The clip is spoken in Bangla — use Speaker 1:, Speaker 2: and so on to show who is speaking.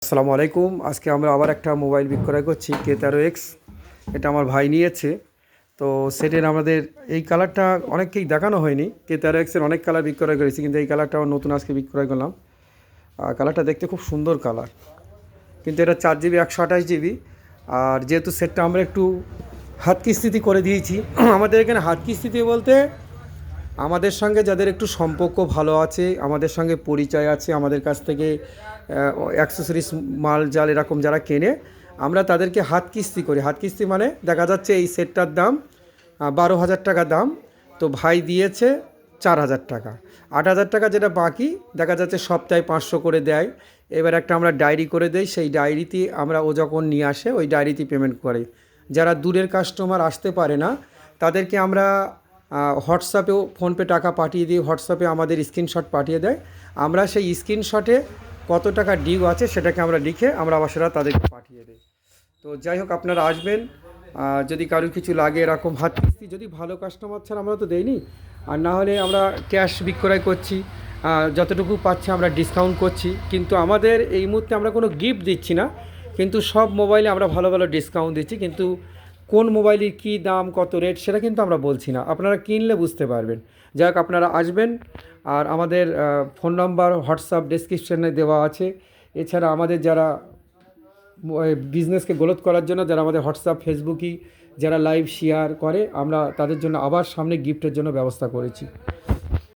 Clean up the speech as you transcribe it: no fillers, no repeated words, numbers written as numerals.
Speaker 1: আসসালামু আলাইকুম। আজকে আমরা আবার একটা মোবাইল বিক্রয় করছি K13X। এটা আমার ভাই নিয়েছে। তো সেটের আমাদের এই কালারটা অনেককেই দেখানো হয়নি। K13X এর অনেক কালার বিক্রয় করেছি, কিন্তু এই কালারটা আমার নতুন আজকে বিক্রয় করলাম। কালারটা দেখতে খুব সুন্দর কালার, কিন্তু এটা 4 জিবি 128 জিবি। আর যেহেতু সেটটা আমরা একটু হাত কিস্তিতে করে দিয়েছি আমাদের এখানে হাত কিস্তিতে বলতে আমাদের সঙ্গে যাদের একটু সম্পর্ক ভালো আছে, আমাদের সঙ্গে পরিচয় আছে, আমাদের কাছ থেকে অ্যাক্সেসরিজ মাল জাল এরকম যারা কেনে, আমরা তাদেরকে হাত কিস্তি করি। হাত কিস্তি মানে দেখা যাচ্ছে এই সেটটার দাম 12,000 টাকা দাম, তো ভাই দিয়েছে 4,000 টাকা, 8,000 টাকা যেটা বাকি দেখা যাচ্ছে সপ্তাহে 500 করে দেয়। এবার একটা আমরা ডায়েরি করে দেই, সেই ডায়েরিতে আমরা ও যখন নিয়ে আসে ওই ডায়েরিতে পেমেন্ট করে। যারা দূরের কাস্টমার আসতে পারে না তাদেরকে আমরা হোয়াটসঅ্যাপেও ফোনপে টাকা পাঠিয়ে দিই, হোয়াটসঅ্যাপে আমাদের স্ক্রিনশট পাঠিয়ে দেয়। আমরা সেই স্ক্রিনশটে কত টাকা ডিউ আছে সেটাকে আমরা লিখে আমরা আবার সেটা তাদেরকে পাঠিয়ে দিই। তো যাই হোক, আপনারা আসবেন। যদি কারোর কিছু লাগে এরকম হাত কিস্তি, যদি ভালো কাস্টমার ছাড়া আমরা তো দেইনি, আর না হলে আমরা ক্যাশ বিক্রয় করছি। যতটুকু পাচ্ছি আমরা ডিসকাউন্ট করছি, কিন্তু আমাদের এই মুহূর্তে আমরা কোনো গিফট দিচ্ছি না, কিন্তু সব মোবাইলে আমরা ভালো ভালো ডিসকাউন্ট দিচ্ছি। কিন্তু কোন মোবাইলের কী দাম কত রেট সেটা কিন্তু আমরা বলছি না, আপনারা কিনলে বুঝতে পারবেন। যাই হোক, আপনারা আসবেন। আর আমাদের ফোন নাম্বার হোয়াটসঅ্যাপ ডেসক্রিপশানে দেওয়া আছে। এছাড়া আমাদের যারা বিজনেসকে গ্রোথ করার জন্য যারা আমাদের হোয়াটসঅ্যাপ ফেসবুকই যারা লাইভ শেয়ার করে, আমরা তাদের জন্য আবার সামনে গিফটের জন্য ব্যবস্থা করেছি।